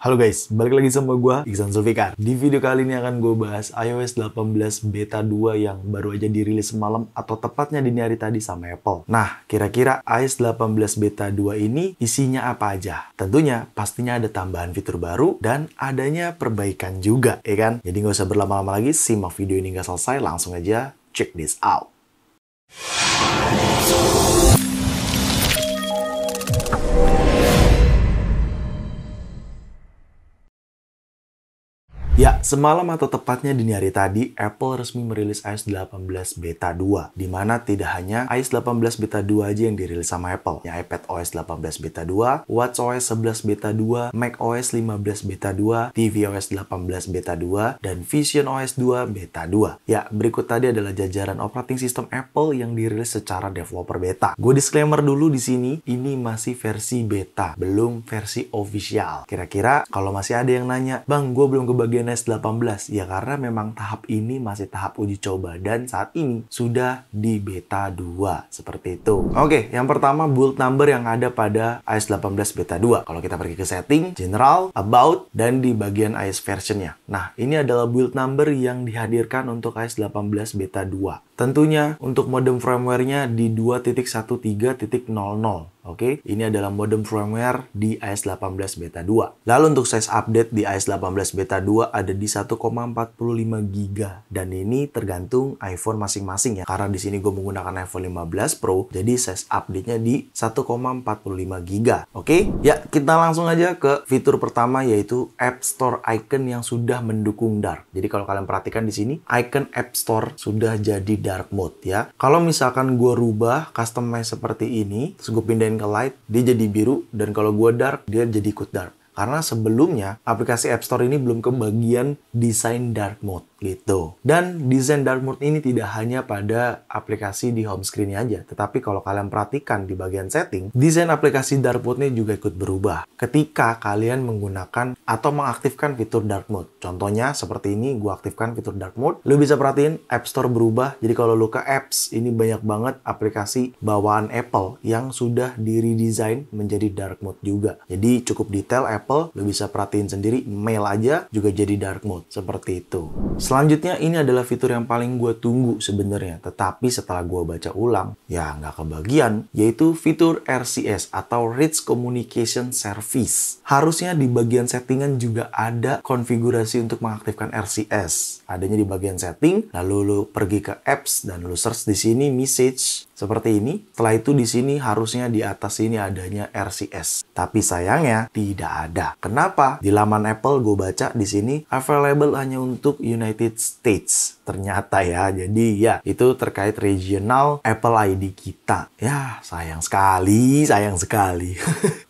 Halo guys, balik lagi sama gue, Iksan Zulfikar. Di video kali ini akan gue bahas iOS 18 Beta 2 yang baru aja dirilis semalam atau tepatnya dini hari tadi sama Apple. Nah, kira-kira iOS 18 Beta 2 ini isinya apa aja? Tentunya, pastinya ada tambahan fitur baru dan adanya perbaikan juga, ya kan? Jadi nggak usah berlama-lama lagi, simak video ini nggak selesai, langsung aja check this out. Ya, semalam atau tepatnya dini hari tadi, Apple resmi merilis iOS 18 Beta 2. Di mana tidak hanya iOS 18 Beta 2 aja yang dirilis sama Apple. Ya, iPadOS 18 Beta 2, watchOS 11 Beta 2, macOS 15 Beta 2, tvOS 18 Beta 2, dan visionOS 2 Beta 2. Ya, berikut tadi adalah jajaran operating system Apple yang dirilis secara developer beta. Gue disclaimer dulu di sini, ini masih versi beta, belum versi official. Kira-kira kalau masih ada yang nanya, "Bang, gue belum kebagian iOS 18, ya karena memang tahap ini masih tahap uji coba dan saat ini sudah di beta 2 seperti itu. Oke, yang pertama build number yang ada pada iOS 18 beta 2. Kalau kita pergi ke setting, general, about, dan di bagian iOS versionnya. Nah, ini adalah build number yang dihadirkan untuk iOS 18 beta 2. Tentunya untuk modem firmware-nya di 2.13.00. Oke, ini adalah modem firmware di iOS 18 Beta 2. Lalu untuk size update di iOS 18 Beta 2 ada di 1,45 GB. Dan ini tergantung iPhone masing-masing ya. Karena di sini gue menggunakan iPhone 15 Pro, jadi size update-nya di 1,45 GB. Oke, ya kita langsung aja ke fitur pertama yaitu App Store icon yang sudah mendukung dark. Jadi kalau kalian perhatikan di sini, icon App Store sudah jadi dark mode ya. Kalau misalkan gue rubah customize seperti ini, terus gue pindahin ke light, dia jadi biru, dan kalau gue dark, dia jadi ikut dark. Karena sebelumnya, aplikasi App Store ini belum kebagian desain dark mode gitu. Dan desain dark mode ini tidak hanya pada aplikasi di home screen-nya aja, tetapi kalau kalian perhatikan di bagian setting, desain aplikasi dark mode-nya juga ikut berubah ketika kalian menggunakan atau mengaktifkan fitur dark mode. Contohnya seperti ini, gue aktifkan fitur dark mode. Lu bisa perhatiin App Store berubah. Jadi kalau lu ke apps, ini banyak banget aplikasi bawaan Apple yang sudah di-redesign menjadi dark mode juga. Jadi cukup detail Apple, lu bisa perhatiin sendiri, mail aja juga jadi dark mode, seperti itu. Selanjutnya ini adalah fitur yang paling gue tunggu sebenarnya, tetapi setelah gue baca ulang, ya nggak kebagian, yaitu fitur RCS atau Rich Communication Service. Harusnya di bagian settingan juga ada konfigurasi untuk mengaktifkan RCS. Adanya di bagian setting, lalu lu pergi ke apps dan lu search di sini message seperti ini. Setelah itu di sini harusnya di atas ini adanya RCS. Tapi sayangnya tidak ada. Kenapa? Di laman Apple gue baca di sini available hanya untuk United States. Ternyata ya. Jadi ya itu terkait regional Apple ID kita. Ya sayang sekali, sayang sekali.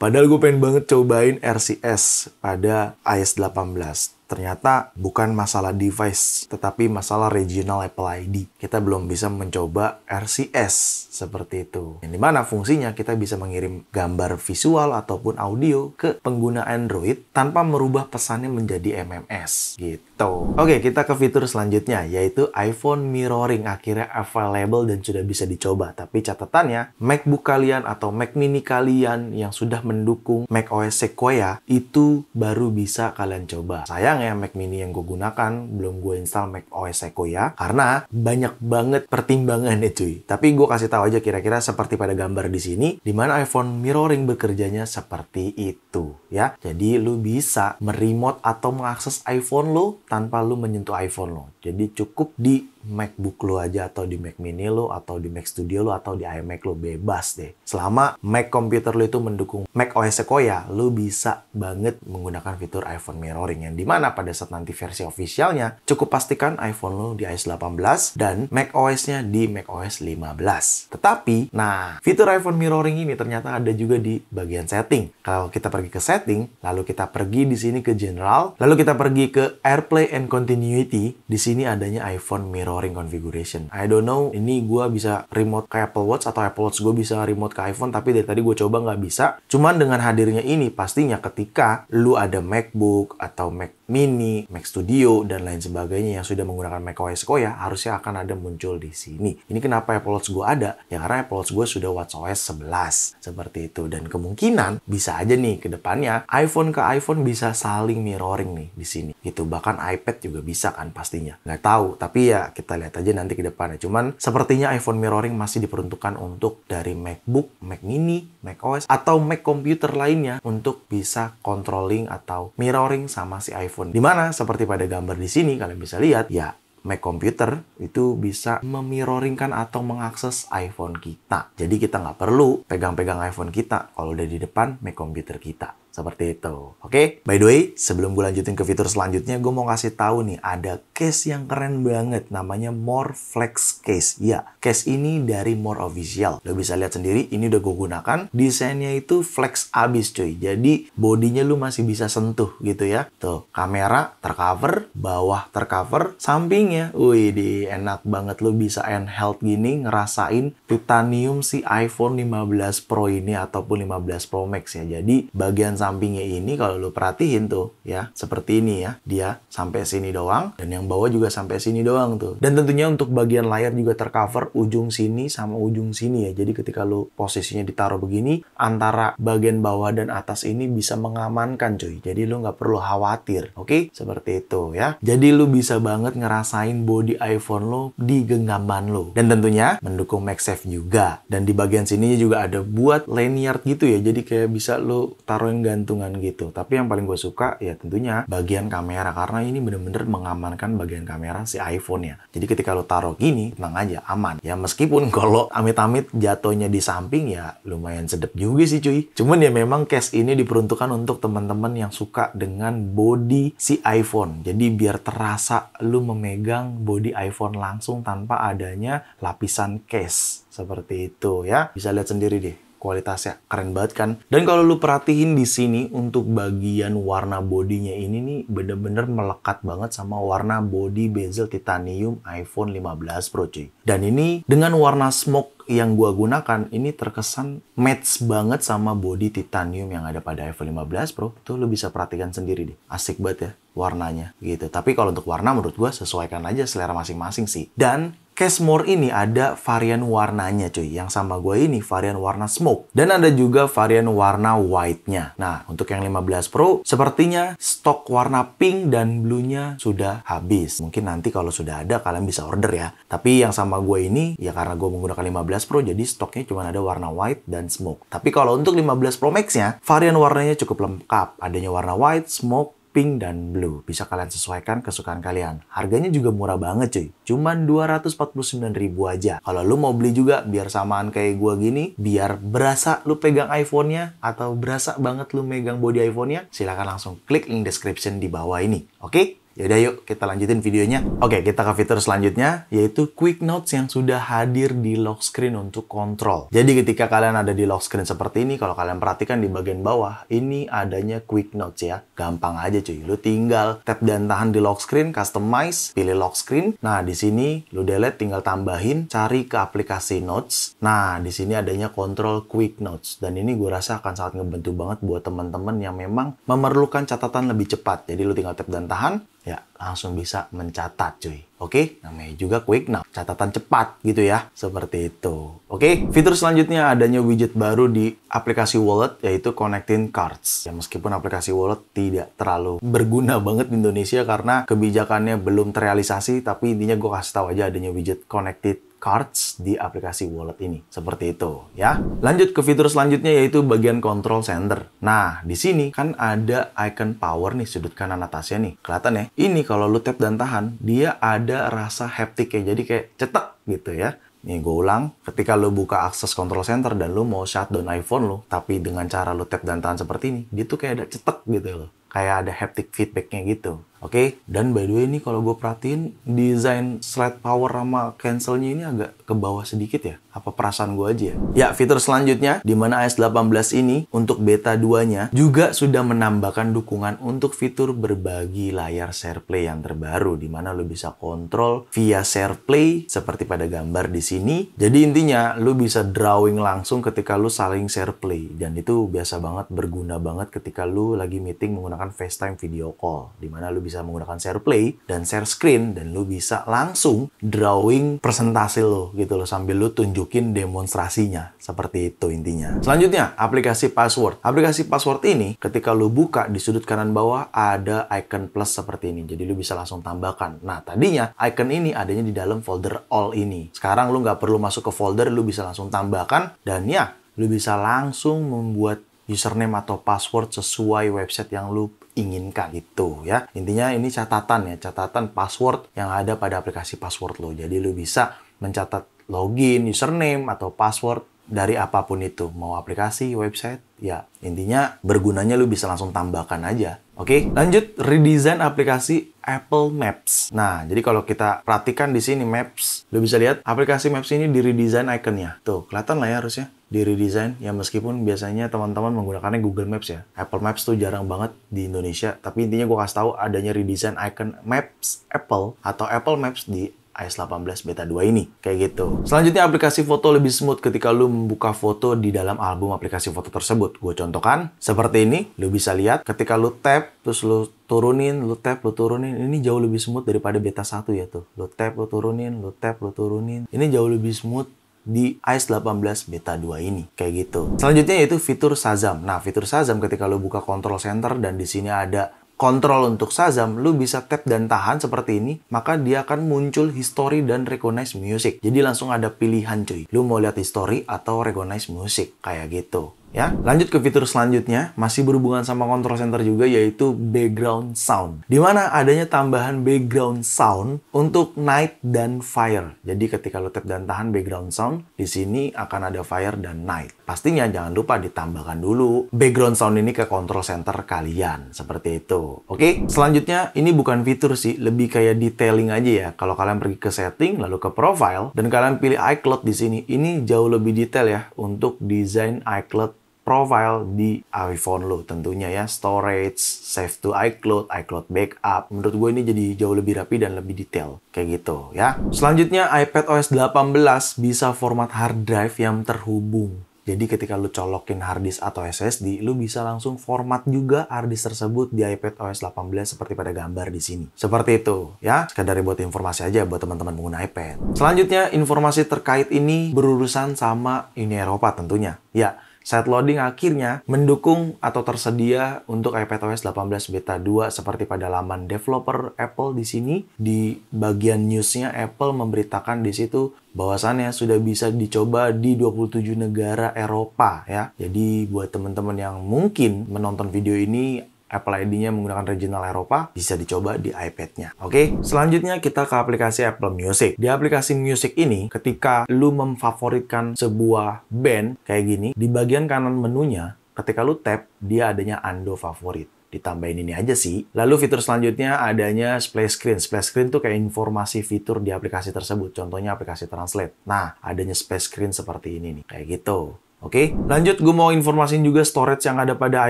Padahal gue pengen banget cobain RCS pada iOS 18. Ternyata bukan masalah device, tetapi masalah regional Apple ID. Kita belum bisa mencoba RCS seperti itu. Yang dimana fungsinya kita bisa mengirim gambar visual ataupun audio ke pengguna Android tanpa merubah pesannya menjadi MMS gitu. Oke, kita ke fitur selanjutnya yaitu iPhone Mirroring. Akhirnya available dan sudah bisa dicoba. Tapi catatannya, MacBook kalian atau Mac Mini kalian yang sudah mendukung macOS Sequoia itu baru bisa kalian coba. Sayang ya, Mac Mini yang gue gunakan belum gue install macOS Sequoia karena banyak banget pertimbangannya cuy. Tapi gue kasih tahu aja kira-kira seperti pada gambar di sini, di mana iPhone Mirroring bekerjanya seperti itu ya. Jadi lu bisa meremote atau mengakses iPhone lo tanpa lu menyentuh iPhone lo. Jadi cukup di MacBook lo aja atau di Mac Mini lo atau di Mac Studio lo atau di iMac lo, bebas deh. Selama Mac komputer lo itu mendukung macOS Sequoia, lo bisa banget menggunakan fitur iPhone Mirroring yang dimana pada saat nanti versi officialnya cukup pastikan iPhone lo di iOS 18 dan macOS-nya di macOS 15. Tetapi, nah fitur iPhone Mirroring ini ternyata ada juga di bagian setting. Kalau kita pergi ke setting, lalu kita pergi di sini ke General, lalu kita pergi ke AirPlay and Continuity, di sini adanya iPhone Mirroring Configuration. I don't know, ini gue bisa remote ke Apple Watch atau Apple Watch gue bisa remote ke iPhone, tapi dari tadi gue coba nggak bisa. Cuman dengan hadirnya ini, pastinya ketika lu ada MacBook atau Mac Mini, Mac Studio, dan lain sebagainya yang sudah menggunakan macOS Sequoia harusnya akan ada muncul di sini. Ini kenapa Apple Watch gue ada? Ya karena Apple Watch gue sudah watchOS 11. Seperti itu. Dan kemungkinan bisa aja nih ke depannya iPhone ke iPhone bisa saling mirroring nih di sini. Gitu. Bahkan iPad juga bisa kan pastinya. Nggak tahu. Tapi ya kita lihat aja nanti ke depannya. Cuman sepertinya iPhone mirroring masih diperuntukkan untuk dari MacBook, Mac Mini, macOS, atau Mac komputer lainnya untuk bisa controlling atau mirroring sama si iPhone. Dimana seperti pada gambar di sini kalian bisa lihat ya Mac komputer itu bisa memirroringkan atau mengakses iPhone kita. Jadi kita nggak perlu pegang-pegang iPhone kita kalau udah di depan Mac komputer kita. Seperti itu. Oke? By the way, sebelum gue lanjutin ke fitur selanjutnya, gue mau kasih tahu nih, ada case yang keren banget. Namanya More Flex Case. Ya, case ini dari More Official. Lo bisa lihat sendiri, ini udah gue gunakan. Desainnya itu flex abis cuy. Jadi, bodinya lu masih bisa sentuh gitu ya. Tuh, kamera tercover, bawah tercover, sampingnya. Wih, enak banget. Lu bisa handheld gini, ngerasain titanium si iPhone 15 Pro ini ataupun 15 Pro Max ya. Jadi, bagian sampingnya ini kalau lu perhatiin tuh ya, seperti ini ya. Dia sampai sini doang dan yang bawah juga sampai sini doang tuh. Dan tentunya untuk bagian layar juga tercover ujung sini sama ujung sini ya. Jadi ketika lu posisinya ditaruh begini, antara bagian bawah dan atas ini bisa mengamankan cuy. Jadi lu nggak perlu khawatir. Oke? Seperti itu ya. Jadi lu bisa banget ngerasain body iPhone lo di genggaman lo. Dan tentunya mendukung MagSafe juga. Dan di bagian sini juga ada buat lanyard gitu ya. Jadi kayak bisa lu taruhin gantungan gitu. Tapi yang paling gue suka ya tentunya bagian kamera, karena ini bener-bener mengamankan bagian kamera si iPhone ya. Jadi ketika lo taruh gini, tenang aja, aman. Ya meskipun kalau amit-amit jatuhnya di samping ya lumayan sedep juga sih cuy. Cuman ya memang case ini diperuntukkan untuk teman-teman yang suka dengan body si iPhone. Jadi biar terasa lo memegang body iPhone langsung tanpa adanya lapisan case. Seperti itu ya. Bisa lihat sendiri deh. Kualitasnya keren banget kan. Dan kalau lu perhatiin di sini untuk bagian warna bodinya ini nih bener-bener melekat banget sama warna body bezel titanium iPhone 15 Pro cuy. Dan ini dengan warna smoke yang gua gunakan ini terkesan match banget sama body titanium yang ada pada iPhone 15 Pro. Tuh lu bisa perhatikan sendiri deh. Asik banget ya warnanya gitu. Tapi kalau untuk warna menurut gua sesuaikan aja selera masing-masing sih. Dan Case More ini ada varian warnanya cuy. Yang sama gue ini varian warna smoke. Dan ada juga varian warna white-nya. Nah, untuk yang 15 Pro, sepertinya stok warna pink dan blue-nya sudah habis. Mungkin nanti kalau sudah ada, kalian bisa order ya. Tapi yang sama gue ini, ya karena gue menggunakan 15 Pro, jadi stoknya cuma ada warna white dan smoke. Tapi kalau untuk 15 Pro Max-nya, varian warnanya cukup lengkap. Adanya warna white, smoke, pink, dan blue. Bisa kalian sesuaikan kesukaan kalian. Harganya juga murah banget cuy. Cuman 249.000 aja. Kalau lu mau beli juga biar samaan kayak gua gini, biar berasa lu pegang iPhone-nya atau berasa banget lu megang body iPhone-nya, silahkan langsung klik link description di bawah ini. Oke? Yaudah yuk kita lanjutin videonya. Oke, kita ke fitur selanjutnya yaitu Quick Notes yang sudah hadir di lock screen untuk kontrol. Jadi ketika kalian ada di lock screen seperti ini, kalau kalian perhatikan di bagian bawah, ini adanya Quick Notes ya. Gampang aja cuy. Lu tinggal tap dan tahan di lock screen, customize, pilih lock screen. Nah, di sini lu delete, tinggal tambahin, cari ke aplikasi Notes. Nah, di sini adanya kontrol Quick Notes. Dan ini gue rasa akan sangat ngebantu banget buat teman-teman yang memang memerlukan catatan lebih cepat. Jadi lu tinggal tap dan tahan, ya langsung bisa mencatat cuy. Oke, namanya juga Quick Note, catatan cepat gitu ya, seperti itu. Oke, fitur selanjutnya adanya widget baru di aplikasi wallet yaitu Connecting Cards. Ya meskipun aplikasi wallet tidak terlalu berguna banget di Indonesia karena kebijakannya belum terrealisasi, tapi intinya gue kasih tahu aja adanya widget Connected Cards di aplikasi wallet ini. Seperti itu ya. Lanjut ke fitur selanjutnya yaitu bagian control center. Nah, di sini kan ada icon power nih sudut kanan atasnya nih. Kelihatan ya? Ini kalau lu tap dan tahan, dia ada rasa haptik ya. Jadi kayak cetek gitu ya. Nih gue ulang, ketika lu buka akses control center dan lu mau shutdown iPhone lu, tapi dengan cara lu tap dan tahan seperti ini, dia tuh kayak ada cetek gitu loh. Kayak ada haptic feedbacknya gitu. Oke, dan by the way ini kalau gue perhatiin desain slide power sama cancelnya ini agak ke bawah sedikit ya. Apa perasaan gue aja ya? Ya, fitur selanjutnya di mana iOS 18 ini untuk beta 2-nya juga sudah menambahkan dukungan untuk fitur berbagi layar SharePlay yang terbaru di mana lo bisa kontrol via SharePlay seperti pada gambar di sini. Jadi intinya lo bisa drawing langsung ketika lo saling SharePlay dan itu biasa banget berguna banget ketika lo lagi meeting menggunakan menggunakan FaceTime video call, di mana lu bisa menggunakan share play dan share screen, dan lu bisa langsung drawing presentasi lo gitu loh, sambil lu tunjukin demonstrasinya. Seperti itu intinya. Selanjutnya, aplikasi password. Aplikasi password ini ketika lu buka, di sudut kanan bawah ada icon plus seperti ini. Jadi lu bisa langsung tambahkan. Nah, tadinya icon ini adanya di dalam folder all ini. Sekarang lu nggak perlu masuk ke folder, lu bisa langsung tambahkan, dan ya, lu bisa langsung membuat username atau password sesuai website yang lu inginkan gitu ya. Intinya ini catatan ya, catatan password yang ada pada aplikasi password lo. Jadi lu bisa mencatat login, username atau password dari apapun itu, mau aplikasi, website, ya intinya bergunanya lu bisa langsung tambahkan aja. Oke, lanjut redesign aplikasi Apple Maps. Nah, jadi kalau kita perhatikan di sini Maps, lu bisa lihat aplikasi Maps ini di redesign ikonnya. Tuh, kelihatan lah ya harusnya di redesign. Ya meskipun biasanya teman-teman menggunakannya Google Maps ya. Apple Maps tuh jarang banget di Indonesia, tapi intinya gue kasih tahu adanya redesign icon Maps Apple atau Apple Maps di iOS 18 beta 2 ini. Kayak gitu. Selanjutnya aplikasi foto lebih smooth ketika lu membuka foto di dalam album aplikasi foto tersebut. Gue contohkan seperti ini. Lu bisa lihat ketika lu tap, terus lu turunin, lu tap, lu turunin. Ini jauh lebih smooth daripada beta 1 ya tuh. Lu tap, lu turunin, lu tap, lu turunin. Ini jauh lebih smooth di iOS 18 beta 2 ini. Kayak gitu. Selanjutnya yaitu fitur Shazam. Nah, fitur Shazam ketika lu buka control center dan di sini ada kontrol untuk Shazam, lu bisa tap dan tahan seperti ini, maka dia akan muncul history dan recognize music. Jadi langsung ada pilihan cuy. Lu mau lihat history atau recognize music, kayak gitu. Ya, lanjut ke fitur selanjutnya, masih berhubungan sama control center juga, yaitu background sound. Di mana adanya tambahan background sound untuk night dan fire. Jadi ketika lo tap dan tahan background sound, di sini akan ada fire dan night. Pastinya jangan lupa ditambahkan dulu background sound ini ke control center kalian. Seperti itu. Oke, selanjutnya ini bukan fitur sih, lebih kayak detailing aja ya. Kalau kalian pergi ke setting, lalu ke profile, dan kalian pilih iCloud di sini, ini jauh lebih detail ya untuk desain iCloud profile di iPhone lo tentunya ya, storage, save to iCloud, iCloud backup. Menurut gue ini jadi jauh lebih rapi dan lebih detail kayak gitu ya. Selanjutnya iPadOS 18 bisa format hard drive yang terhubung. Jadi ketika lu colokin harddisk atau SSD, lu bisa langsung format juga harddisk tersebut di iPadOS 18 seperti pada gambar di sini. Seperti itu ya, sekadar buat informasi aja buat teman-teman pengguna iPad. Selanjutnya informasi terkait ini berurusan sama Uni Eropa tentunya. Ya, site loading akhirnya mendukung atau tersedia untuk iPadOS 18 beta 2 seperti pada laman developer Apple di sini. Di bagian newsnya Apple memberitakan di situ bahwasannya sudah bisa dicoba di 27 negara Eropa ya. Jadi buat teman-teman yang mungkin menonton video ini Apple ID-nya menggunakan regional Eropa, bisa dicoba di iPad-nya. Oke, selanjutnya kita ke aplikasi Apple Music. Di aplikasi Music ini, ketika lu memfavoritkan sebuah band kayak gini, di bagian kanan menunya, ketika lu tap, dia adanya undo favorit. Ditambahin ini aja sih. Lalu fitur selanjutnya adanya splash screen. Splash screen tuh kayak informasi fitur di aplikasi tersebut. Contohnya aplikasi Translate. Nah, adanya splash screen seperti ini nih. Kayak gitu. Oke, lanjut gue mau informasin juga storage yang ada pada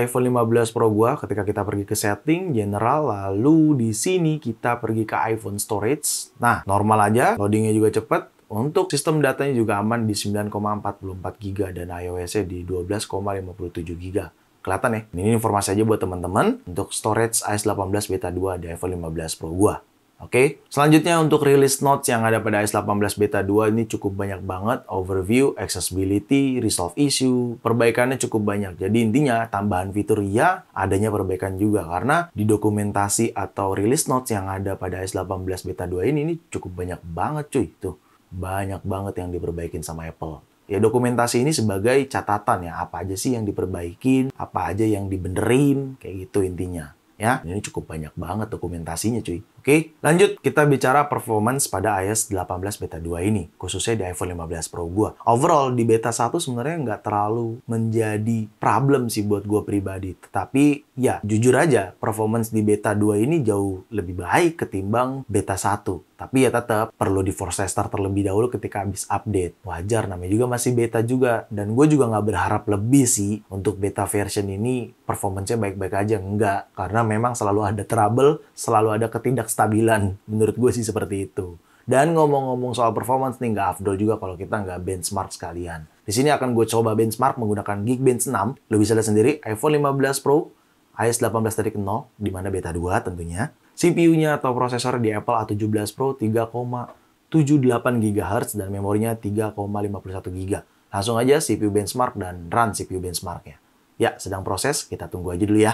iPhone 15 Pro gue. Ketika kita pergi ke setting, general, lalu di sini kita pergi ke iPhone storage. Nah, normal aja, loadingnya juga cepet. Untuk sistem datanya juga aman di 9,44 GB dan iOS-nya di 12,57 GB. Kelihatan ya? Ini informasi aja buat teman-teman untuk storage iOS 18 beta 2 di iPhone 15 Pro gue. Oke, selanjutnya untuk release notes yang ada pada iOS 18 beta 2 ini cukup banyak banget. Overview, accessibility, resolve issue, perbaikannya cukup banyak. Jadi intinya tambahan fitur ya, adanya perbaikan juga. Karena di dokumentasi atau release notes yang ada pada iOS 18 beta 2 ini cukup banyak banget cuy. Tuh, banyak banget yang diperbaikin sama Apple. Ya dokumentasi ini sebagai catatan ya, apa aja sih yang diperbaikin, apa aja yang dibenerin, kayak gitu intinya. Ya, ini cukup banyak banget dokumentasinya cuy. Oke, lanjut kita bicara performance pada iOS 18 beta 2 ini, khususnya di iPhone 15 Pro gua. Overall di beta 1 sebenarnya nggak terlalu menjadi problem sih buat gua pribadi. Tetapi ya jujur aja performance di beta 2 ini jauh lebih baik ketimbang beta 1. Tapi ya tetap perlu di force tester terlebih dahulu ketika habis update. Wajar, namanya juga masih beta juga. Dan gue juga nggak berharap lebih sih untuk beta version ini performance-nya baik-baik aja. Enggak, karena memang selalu ada trouble, selalu ada ketidakstabilan. Menurut gue sih seperti itu. Dan ngomong-ngomong soal performance nih, nggak afdol juga kalau kita nggak benchmark sekalian. Di sini akan gue coba benchmark menggunakan Geekbench 6. Lo bisa lihat sendiri, iPhone 15 Pro AES 18.0, di mana beta 2 tentunya. CPU-nya atau prosesor di Apple A17 Pro 3,78 GHz dan memorinya 3,51 GB. Langsung aja CPU benchmark dan run CPU benchmarknya. Ya, sedang proses, kita tunggu aja dulu ya.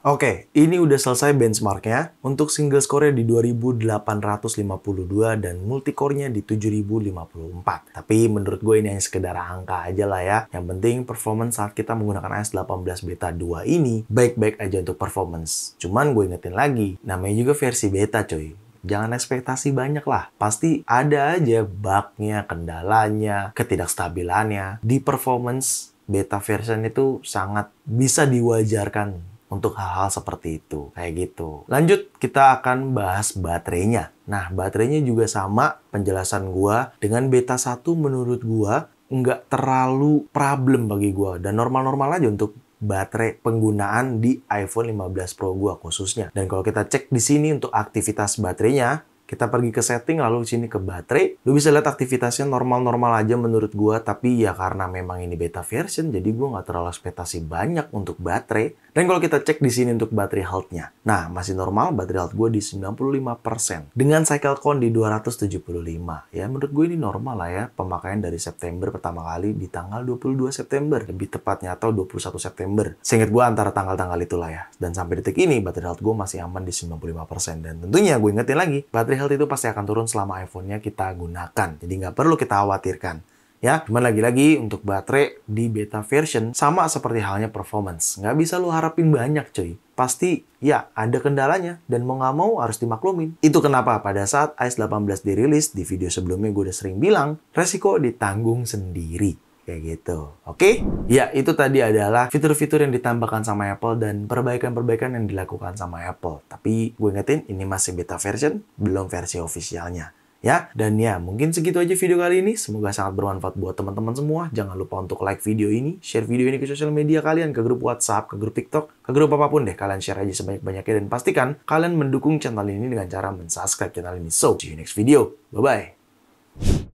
Oke, ini udah selesai benchmarknya. Untuk single score-nya di 2852 dan multicore-nya di 7054. Tapi menurut gue ini hanya sekedar angka aja lah ya. Yang penting performance saat kita menggunakan AES 18 beta 2 ini baik-baik aja untuk performance. Cuman gue ingetin lagi, namanya juga versi beta coy. Jangan ekspektasi banyak lah. Pasti ada aja bug-nya, kendalanya, ketidakstabilannya. Di performance beta version itu sangat bisa diwajarkan untuk hal-hal seperti itu, kayak gitu. Lanjut, kita akan bahas baterainya. Nah, baterainya juga sama penjelasan gua dengan beta 1 menurut gua nggak terlalu problem bagi gua dan normal-normal aja untuk baterai penggunaan di iPhone 15 Pro gua khususnya. Dan kalau kita cek di sini untuk aktivitas baterainya, kita pergi ke setting, lalu di sini ke baterai. Lu bisa lihat aktivitasnya normal-normal aja menurut gua, tapi ya karena memang ini beta version, jadi gua nggak terlalu ekspektasi banyak untuk baterai. Dan kalau kita cek di sini untuk baterai health-nya, nah masih normal, baterai health gua di 95%. Dengan cycle count di 275. Ya menurut gue ini normal lah ya, pemakaian dari September pertama kali di tanggal 22 September. Lebih tepatnya atau 21 September. Seingat gua antara tanggal-tanggal itulah ya. Dan sampai detik ini, baterai health gua masih aman di 95%. Dan tentunya gue ingetin lagi, baterai health itu pasti akan turun selama iPhone-nya kita gunakan. Jadi nggak perlu kita khawatirkan. Ya, cuman lagi-lagi untuk baterai di beta version sama seperti halnya performance. Nggak bisa lu harapin banyak cuy. Pasti ya ada kendalanya dan mau nggak mau harus dimaklumin. Itu kenapa pada saat AES 18 dirilis, di video sebelumnya gue udah sering bilang, resiko ditanggung sendiri. Kayak gitu. Oke? Ya, itu tadi adalah fitur-fitur yang ditambahkan sama Apple dan perbaikan-perbaikan yang dilakukan sama Apple. Tapi gue ingetin, ini masih beta version, belum versi officialnya. Ya, dan ya mungkin segitu aja video kali ini. Semoga sangat bermanfaat buat teman-teman semua. Jangan lupa untuk like video ini, share video ini ke sosial media kalian, ke grup WhatsApp, ke grup TikTok, ke grup apapun deh. Kalian share aja sebanyak-banyaknya dan pastikan kalian mendukung channel ini dengan cara mensubscribe channel ini. So, see you next video. Bye-bye.